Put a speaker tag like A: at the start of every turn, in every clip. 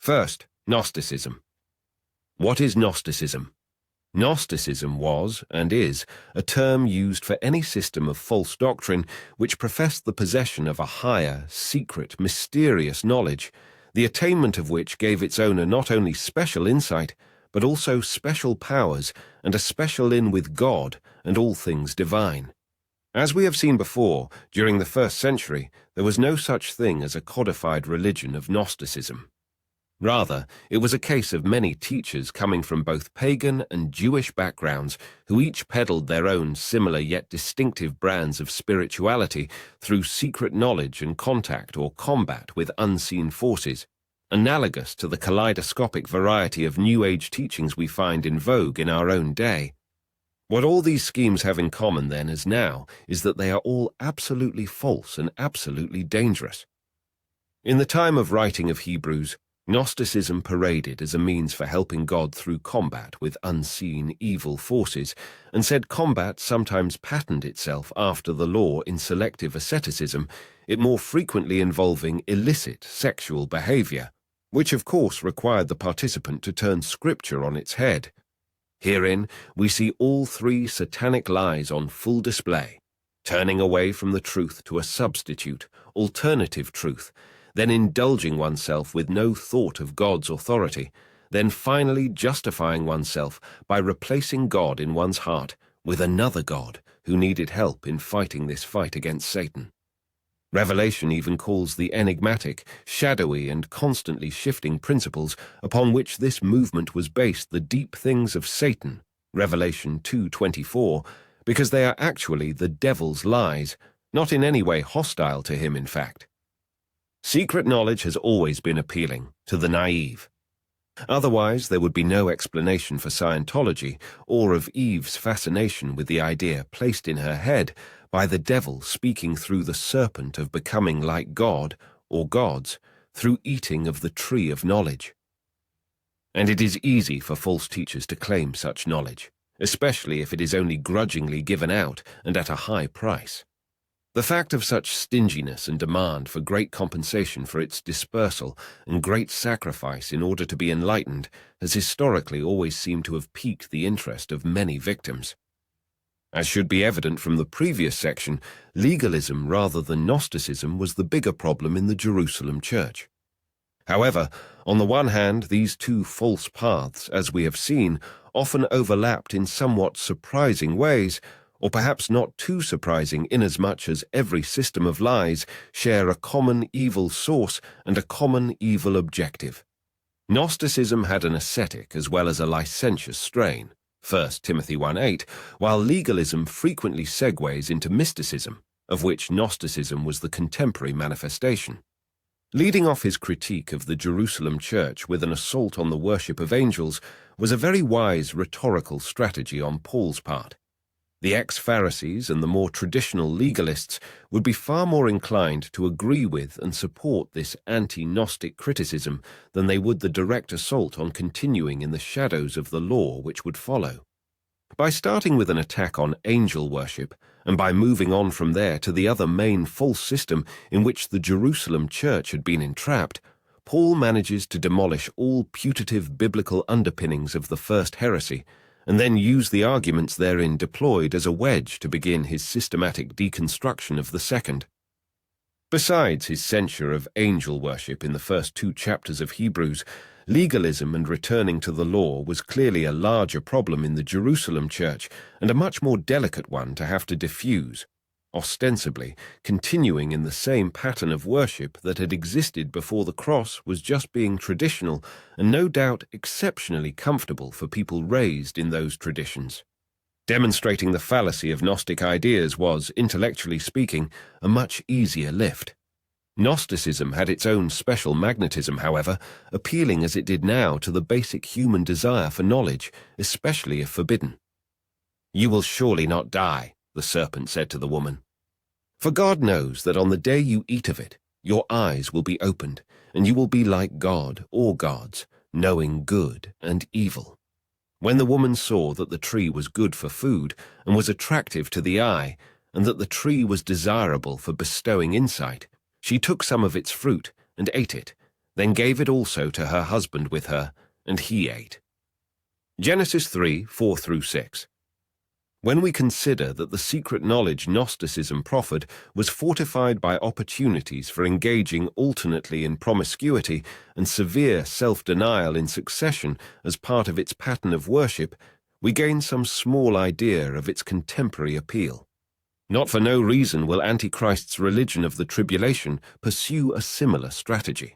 A: First, Gnosticism. What is Gnosticism? Gnosticism was, and is, a term used for any system of false doctrine which professed the possession of a higher, secret, mysterious knowledge, the attainment of which gave its owner not only special insight, but also special powers and a special in with God and all things divine. As we have seen before, during the 1st century, there was no such thing as a codified religion of Gnosticism. Rather, it was a case of many teachers coming from both pagan and Jewish backgrounds who each peddled their own similar yet distinctive brands of spirituality through secret knowledge and contact or combat with unseen forces, analogous to the kaleidoscopic variety of New Age teachings we find in vogue in our own day. What all these schemes have in common then as now is that they are all absolutely false and absolutely dangerous. In the time of writing of Hebrews, Gnosticism paraded as a means for helping God through combat with unseen evil forces, and said combat sometimes patterned itself after the law in selective asceticism, it more frequently involving illicit sexual behavior, which of course required the participant to turn Scripture on its head. Herein we see all three satanic lies on full display, turning away from the truth to a substitute, alternative truth, then indulging oneself with no thought of God's authority, then finally justifying oneself by replacing God in one's heart with another God who needed help in fighting this fight against Satan. Revelation even calls the enigmatic, shadowy, and constantly shifting principles upon which this movement was based the deep things of Satan, Revelation 2:24, because they are actually the devil's lies, not in any way hostile to him in fact. Secret knowledge has always been appealing to the naive. Otherwise, there would be no explanation for Scientology or of Eve's fascination with the idea placed in her head by the devil speaking through the serpent of becoming like God or gods through eating of the tree of knowledge. And it is easy for false teachers to claim such knowledge, especially if it is only grudgingly given out and at a high price. The fact of such stinginess and demand for great compensation for its dispersal and great sacrifice in order to be enlightened has historically always seemed to have piqued the interest of many victims. As should be evident from the previous section, legalism rather than Gnosticism was the bigger problem in the Jerusalem church. However, on the one hand, these two false paths, as we have seen, often overlapped in somewhat surprising ways, or perhaps not too surprising inasmuch as every system of lies share a common evil source and a common evil objective. Gnosticism had an ascetic as well as a licentious strain, 1 Timothy 1:8, while legalism frequently segues into mysticism, of which Gnosticism was the contemporary manifestation. Leading off his critique of the Jerusalem church with an assault on the worship of angels was a very wise rhetorical strategy on Paul's part. The ex-Pharisees and the more traditional legalists would be far more inclined to agree with and support this anti-Gnostic criticism than they would the direct assault on continuing in the shadows of the law which would follow. By starting with an attack on angel worship, and by moving on from there to the other main false system in which the Jerusalem church had been entrapped, Paul manages to demolish all putative biblical underpinnings of the first heresy, and then use the arguments therein deployed as a wedge to begin his systematic deconstruction of the second. Besides his censure of angel worship in the first 2 chapters of Hebrews, legalism and returning to the law was clearly a larger problem in the Jerusalem church and a much more delicate one to have to diffuse, ostensibly continuing in the same pattern of worship that had existed before the cross was just being traditional and no doubt exceptionally comfortable for people raised in those traditions. Demonstrating the fallacy of Gnostic ideas was, intellectually speaking, a much easier lift. Gnosticism had its own special magnetism, however, appealing as it did now to the basic human desire for knowledge, especially if forbidden. "You will surely not die," the serpent said to the woman. "For God knows that on the day you eat of it, your eyes will be opened, and you will be like God or gods, knowing good and evil." When the woman saw that the tree was good for food and was attractive to the eye, and that the tree was desirable for bestowing insight, she took some of its fruit and ate it. then gave it also to her husband with her, and he ate. Genesis 3, 4-6. When we consider that the secret knowledge Gnosticism proffered was fortified by opportunities for engaging alternately in promiscuity and severe self-denial in succession as part of its pattern of worship, we gain some small idea of its contemporary appeal. Not for no reason will Antichrist's religion of the tribulation pursue a similar strategy.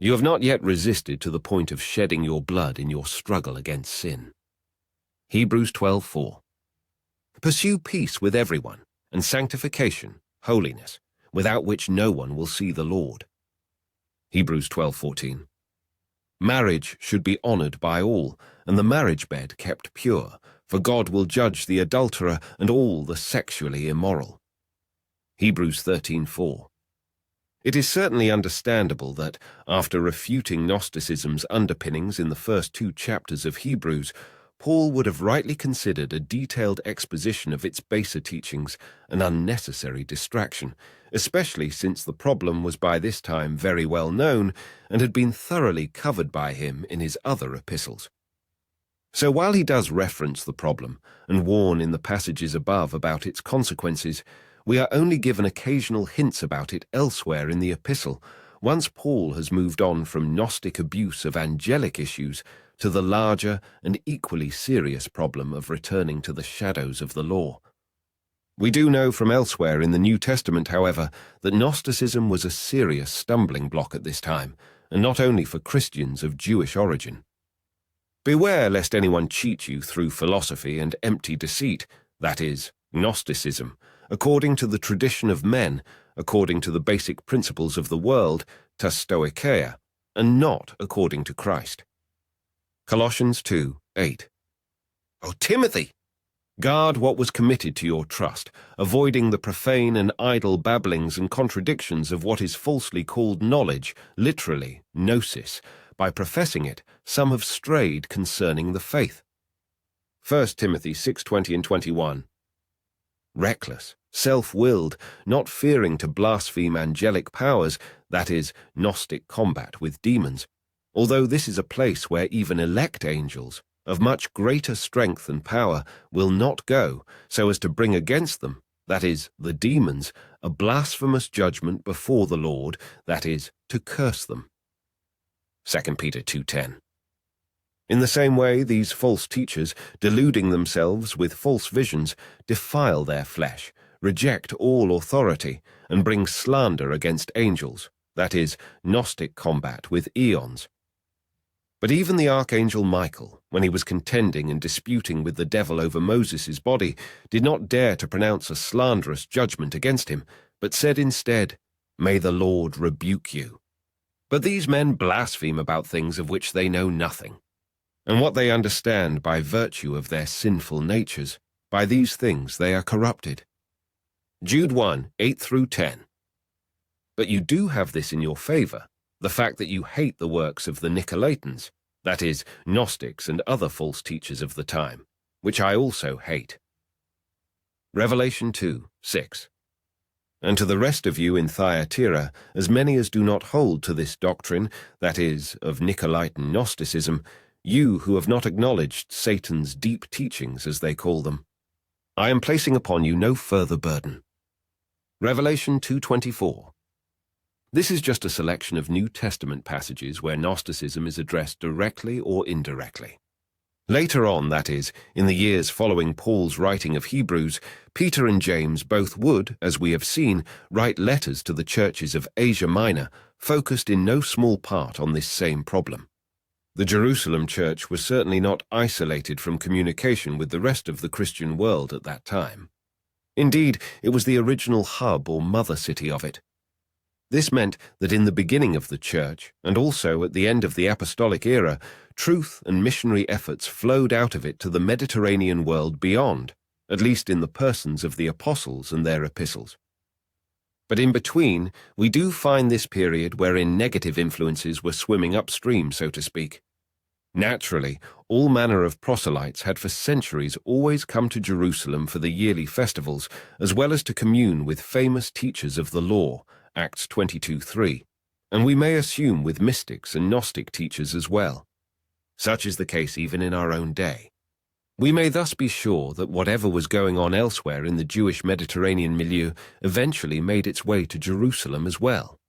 A: You have not yet resisted to the point of shedding your blood in your struggle against sin. Hebrews 12:4. Pursue peace with everyone, and sanctification, holiness, without which no one will see the Lord. Hebrews 12:14. Marriage should be honored by all, and the marriage bed kept pure, for God will judge the adulterer and all the sexually immoral. Hebrews 13:4. It is certainly understandable that, after refuting Gnosticism's underpinnings in the first 2 chapters of Hebrews, Paul would have rightly considered a detailed exposition of its baser teachings an unnecessary distraction, especially since the problem was by this time very well known and had been thoroughly covered by him in his other epistles. So while he does reference the problem and warn in the passages above about its consequences, we are only given occasional hints about it elsewhere in the epistle, once Paul has moved on from Gnostic abuse of angelic issues to the larger and equally serious problem of returning to the shadows of the law. We do know from elsewhere in the New Testament, however, that Gnosticism was a serious stumbling block at this time, and not only for Christians of Jewish origin. Beware lest anyone cheat you through philosophy and empty deceit, that is, Gnosticism, according to the tradition of men, according to the basic principles of the world, ta stoicheia, and not according to Christ. Colossians 2:8. O Timothy! Guard what was committed to your trust, avoiding the profane and idle babblings and contradictions of what is falsely called knowledge, literally, gnosis. By professing it, some have strayed concerning the faith. 1 Timothy 6:20 and 21. Reckless, self-willed, not fearing to blaspheme angelic powers, that is, Gnostic combat with demons, although this is a place where even elect angels, of much greater strength and power, will not go, so as to bring against them, that is, the demons, a blasphemous judgment before the Lord, that is, to curse them. 2 Peter 2:10. In the same way, these false teachers, deluding themselves with false visions, defile their flesh, reject all authority, and bring slander against angels, that is, Gnostic combat with eons. But even the archangel Michael, when he was contending and disputing with the devil over Moses' body, did not dare to pronounce a slanderous judgment against him, but said instead, "May the Lord rebuke you." But these men blaspheme about things of which they know nothing, and what they understand by virtue of their sinful natures, by these things they are corrupted. Jude 1:8-10. But you do have this in your favor, the fact that you hate the works of the Nicolaitans, that is, Gnostics and other false teachers of the time, which I also hate. Revelation 2:6. And to the rest of you in Thyatira, as many as do not hold to this doctrine, that is, of Nicolaitan Gnosticism, you who have not acknowledged Satan's deep teachings, as they call them, I am placing upon you no further burden. Revelation 2:24. This is just a selection of New Testament passages where Gnosticism is addressed directly or indirectly. Later on, that is, in the years following Paul's writing of Hebrews, Peter and James both would, as we have seen, write letters to the churches of Asia Minor, focused in no small part on this same problem. The Jerusalem church was certainly not isolated from communication with the rest of the Christian world at that time. Indeed, it was the original hub or mother city of it. This meant that in the beginning of the church, and also at the end of the apostolic era, truth and missionary efforts flowed out of it to the Mediterranean world beyond, at least in the persons of the apostles and their epistles. But in between, we do find this period wherein negative influences were swimming upstream, so to speak. Naturally, all manner of proselytes had for centuries always come to Jerusalem for the yearly festivals, as well as to commune with famous teachers of the law, Acts 22:3. and we may assume with mystics and Gnostic teachers as well. Such is the case even in our own day. We may thus be sure that whatever was going on elsewhere in the Jewish Mediterranean milieu eventually made its way to Jerusalem as well.